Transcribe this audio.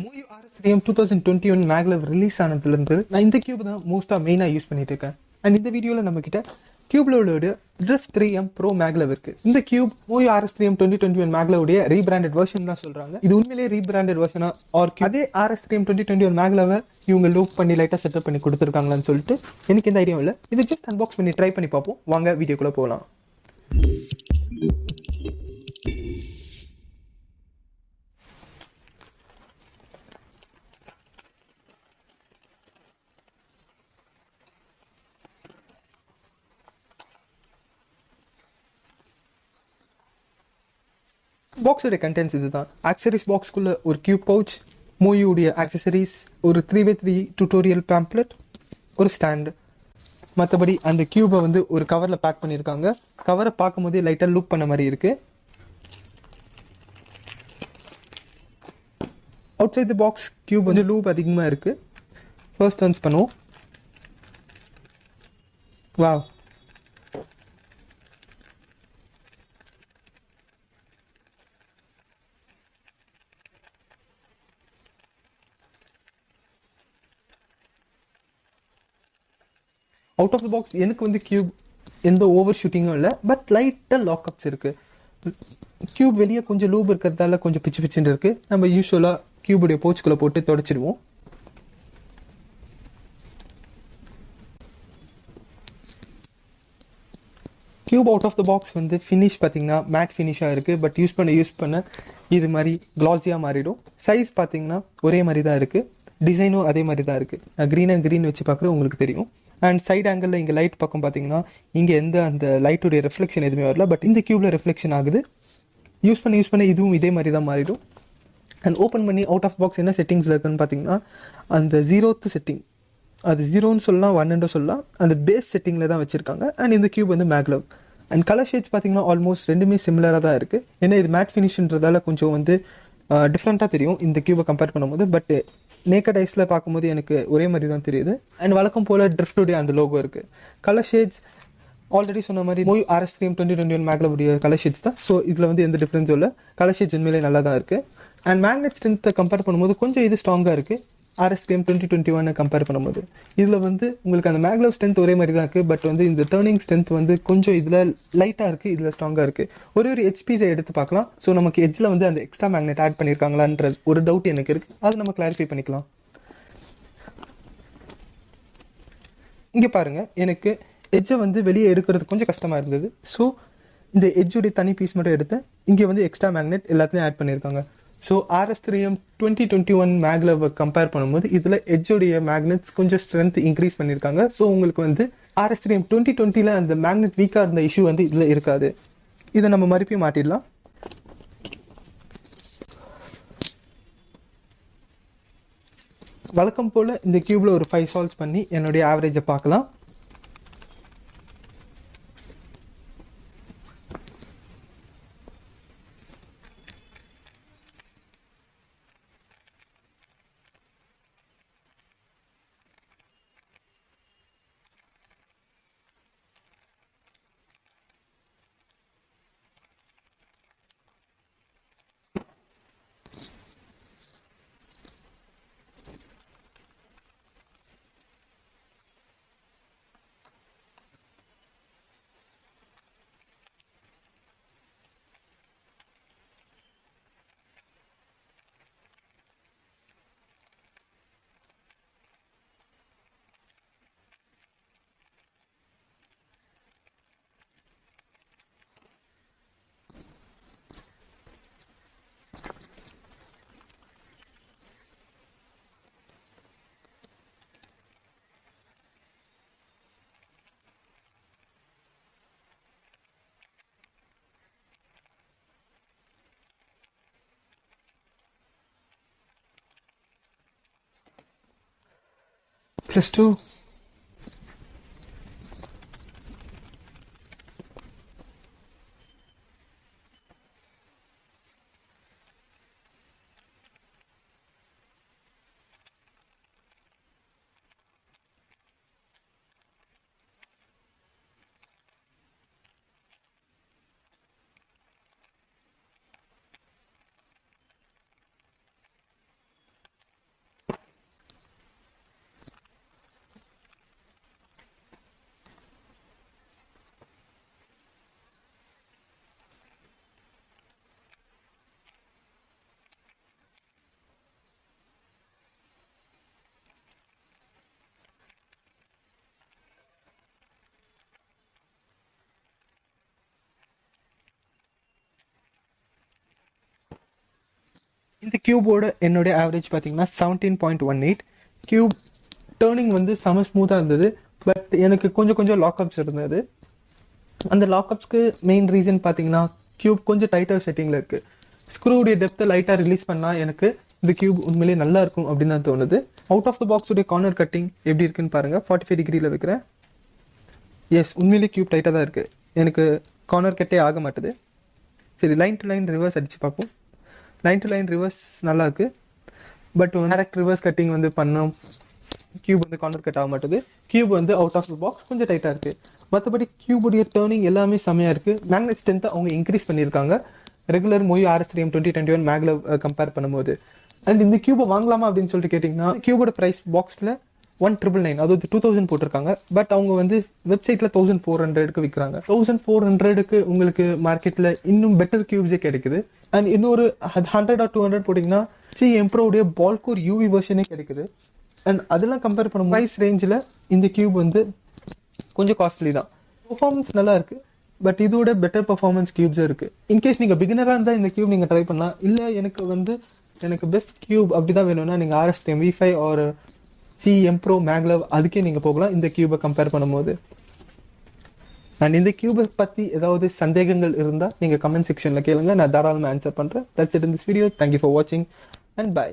Movie RS3M 2021 MagLev release ஆனதுலேருந்து நான் இந்த cube தான் மோஸ்ட்டாக மெயினாக யூஸ் பண்ணிட்டு இருக்கேன். அண்ட் இந்த வீடியோவில் நம்மக்கிட்ட கியூப்லோட Drift 3M Pro MagLev இருக்குது. இந்த cube movie RS3M 2021 MagLev rebranded version தான் சொல்கிறாங்க. இது உண்மையிலேயே ரீபிராண்டட் வெர்ஷனா ஆர் அதே RS3M 2021 MagLev இவங்க லூப் பண்ணி லைட்டாக செட்டப் பண்ணி கொடுத்துருக்காங்களான்னு சொல்லிட்டு எனக்கு எந்த ஐடியா இல்லை. இது ஜஸ்ட் அன்பாக்ஸ் பண்ணி ட்ரை பண்ணி பார்ப்போம். வாங்க வீடியோக்குள்ளே போகலாம். பாக்ஸோட கண்டென்ட்ஸ் இதுதான். ஆக்சரிஸ் பாக்ஸ்க்குள்ள ஒரு கியூப் பவுச், மூவியுடைய ஆக்சசரிஸ், ஒரு 3x3 டியூட்டோரியல் பேம்ப்ளெட், ஒரு ஸ்டாண்டு. மற்றபடி அந்த கியூபை வந்து ஒரு கவரில் பேக் பண்ணியிருக்காங்க. கவரை பார்க்கும் போதே லைட்டாக லுக் பண்ண மாதிரி இருக்குது. Outside the box cube வந்து லூப் அதிகமாக இருக்குது. ஃபர்ஸ்ட் டர்ன்ஸ் பண்ணுவோம். Wow, out of the box எனக்கு வந்து கியூப் எந்த ஓவர் ஷூட்டிங்கும் இல்லை, பட் லைட்டாக லாக்அப்ஸ் இருக்குது. கியூப் வெளியே கொஞ்சம் லூப் இருக்கிறதால கொஞ்சம் பிச்சு பிச்சுன்னு இருக்குது. நம்ம யூஸ்வலாக கியூபுடைய போச்சுக்குள்ளே போட்டு தொடச்சிடுவோம். Cube out of the box வந்து ஃபினிஷ் பார்த்தீங்கன்னா மேட் ஃபினிஷாக இருக்குது. பட் யூஸ் பண்ண இது மாதிரி க்ளாஸியாக மாறிடும். சைஸ் பார்த்தீங்கன்னா ஒரே மாதிரி தான் இருக்குது. டிசைனும் அதே மாதிரி தான் இருக்குது. நான் க்ரீன் அண்ட் க்ரீன் வச்சு பார்க்குறது உங்களுக்கு தெரியும். அண்ட் சைட் ஆங்கிளில் இங்கே லைட் பக்கம் பார்த்தீங்கன்னா இங்கே எந்த அந்த லைட்டுடைய ரெஃப்ளெக்ஷன் எதுவுமே வரல. பட் இந்த கியூபில் ரெஃப்ளெக்ஷன் ஆகுது. யூஸ் பண்ண இதுவும் இதே மாதிரி தான் மாறிடும். அண்ட் ஓப்பன் பண்ணி அவுட் ஆஃப் பாக்ஸ் என்ன செட்டிங்ஸில் இருக்குன்னு பார்த்தீங்கன்னா அந்த 0th செட்டிங், அது 0ன்னு சொல்லலாம், 1ன்னு சொல்லலாம், அந்த பேஸ் செட்டிங்கில் தான் வச்சுருக்காங்க. அண்ட் இந்த கியூப் வந்து MagLev. அண்ட் கலர் ஷேட்ஸ் பார்த்தீங்கன்னா ஆல்மோஸ்ட் ரெண்டுமே சிமிலராக தான் இருக்குது. ஏன்னா இது மேட் ஃபினிஷ்ன்றதால கொஞ்சம் வந்து டிஃப்ரெண்ட்டாக தெரியும் இந்த கியூபை கம்பேர் பண்ணும்போது. பட் நேக்கட் ஐஸில் பார்க்கும்போது எனக்கு ஒரே மாதிரி தான் தெரியுது. அண்ட் வழக்கம் போல் ட்ரிஃப்டுடைய அந்த லோகோ இருக்குது. கலர் ஷேட்ஸ் ஆல்ரெடி சொன்ன மாதிரி movie RS3M 2021 MagLev colour shades தான். ஸோ இதில் வந்து எந்த டிஃப்ரென்ஸும் இல்லை. கலர் ஷேட்ஸ் உண்மையிலே நல்லா தான் இருக்குது. அண்ட் மேக்னெட் ஸ்ட்ரென்த்தை கம்பேர் பண்ணும்போது கொஞ்சம் இது ஸ்ட்ராங்காக இருக்குது RS3M 2021 கம்பேர் பண்ணும்போது. இதில் வந்து உங்களுக்கு அந்த MagLev ஸ்ட்ரென்த் ஒரே மாதிரி தான் இருக்குது. பட் வந்து இந்த டர்னிங் ஸ்ட்ரென்த் வந்து கொஞ்சம் இதில் லைட்டாக இருக்குது, இதில் ஸ்ட்ராங்காக இருக்குது. ஒரு ஹெச்பிஸை எடுத்து பார்க்கலாம். ஸோ நமக்கு எட்ஜில் வந்து அந்த எக்ஸ்ட்ரா மேக்னெட் ஆட் பண்ணியிருக்காங்களான்ற ஒரு டவுட் எனக்கு இருக்குது. அதை நம்ம கிளாரிஃபை பண்ணிக்கலாம். இங்கே பாருங்கள், எனக்கு எட்ஜை வந்து வெளியே எடுக்கிறது கொஞ்சம் கஷ்டமாக இருந்தது. ஸோ இந்த எட்ஜுடைய தனி பீஸ் மட்டும் எடுத்தேன். இங்கே வந்து எக்ஸ்ட்ரா மேக்னெட் எல்லாத்துலேயும் ஆட் பண்ணியிருக்காங்க. ஸோ RS3M 2021 MagLev கம்பேர் பண்ணும்போது இதில் எட்ஜுடைய மேக்னெட்ஸ் கொஞ்சம் ஸ்ட்ரென்த் இன்க்ரீஸ் பண்ணியிருக்காங்க. ஸோ உங்களுக்கு வந்து RS3M 2020 அந்த மேக்னெட் வீக்காக இருந்த இஷ்யூ வந்து இதில் இருக்காது. இதை நம்ம மறுபடியும் மாட்டிடலாம். வழக்கம் போல் இந்த கியூபில் ஒரு 5 சால்வ்ஸ் பண்ணி என்னுடைய ஆவரேஜை பார்க்கலாம். +2. இந்த கியூபோட என்னுடைய ஆவரேஜ் பார்த்தீங்கன்னா 17.18. கியூப் டேர்னிங் வந்து செம ஸ்மூத்தாக இருந்தது. பட் எனக்கு கொஞ்சம் லாக்அப்ஸ் இருந்தது. அந்த லாக்அப்ஸ்க்கு மெயின் ரீசன் பார்த்தீங்கன்னா கியூப் கொஞ்சம் டைட்டர் செட்டிங்கில் இருக்குது. ஸ்க்ரூடைய டெப்த்தை லைட்டாக ரிலீஸ் பண்ணால் எனக்கு இந்த கியூப் உண்மையிலேயே நல்லா இருக்கும் அப்படின்னு தான் தோணுது. அவுட் ஆஃப் த பாக்ஸுடைய கார்னர் கட்டிங் எப்படி இருக்குன்னு பாருங்கள். 45 டிகிரியில் வைக்கிறேன். எஸ், உண்மையிலேயே கியூப் டைட்டாக தான் இருக்குது. எனக்கு கார்னர் கட்டே ஆக மாட்டுது. சரி, லைன் டு லைன் ரிவர்ஸ் அடித்து பார்ப்போம். லைன் டு லைன் ரிவர்ஸ் நல்லா இருக்குது. பட் டேரக்ட் ரிவர்ஸ் கட்டிங் வந்து பண்ணோம் கியூப் வந்து கார்னர் கட் ஆக மாட்டுது. கியூப் வந்து அவுட் ஆஃப் த பாக்ஸ் கொஞ்சம் டைட்டாக இருக்குது. மற்றபடி கியூபுடைய டேர்னிங் எல்லாமே செம்மையாக இருக்குது. மேக்னெட் ஸ்ட்ரென்த்தை அவங்க இன்க்ரீஸ் பண்ணியிருக்காங்க ரெகுலர் மொய் RS3M 2021 MagLev கம்பேர் பண்ணும்போது. அண்ட் இந்த கியூபை வாங்கலாமா அப்படின்னு சொல்லிட்டு கேட்டிங்கன்னா கியூபோட ப்ரைஸ் பாக்ஸில் 1,999, அதாவது 2000 போட்டிருக்காங்க. பட் அவங்க வந்து வெப்சைட்டில் 1400க்கு விற்கிறாங்க. 1400க்கு உங்களுக்கு மார்க்கெட்டில் இன்னும் பெட்டர் கியூப்ஸே கிடைக்குது. அண்ட் இன்னொரு 100 or 200 போட்டிங்கன்னா எம்ப்ரோவுடைய பால்கோர் UV வெர்ஷனே கிடைக்குது. அண்ட் அதெல்லாம் கம்பேர் பண்ணும் ப்ரைஸ் ரேஞ்சில் இந்த கியூப் வந்து கொஞ்சம் காஸ்ட்லி தான். பெர்ஃபார்மன்ஸ் நல்லா இருக்குது. பட் இதோட பெட்டர் பெர்ஃபார்மன்ஸ் கியூப்ஸும் இருக்குது. இன்கேஸ் நீங்கள் பிகினராக இருந்தால் இந்த கியூப் நீங்கள் ட்ரை பண்ணலாம். இல்லை எனக்கு பெஸ்ட் கியூப் அப்படி தான் வேணும்னா நீங்கள் RS3M V5 ஒரு Pro MagLev அதுக்கே நீங்கள் போகலாம் இந்த கியூபை கம்பேர் பண்ணும்போது. அண்ட் இந்த கியூபை பற்றி ஏதாவது சந்தேகங்கள் இருந்தால் நீங்கள் கமெண்ட் செக்ஷனில் கேளுங்க, நான் தாராளமாக ஆன்சர் பண்ணுறேன். That's it in this video. Thank you for வாட்சிங் அண்ட் பை.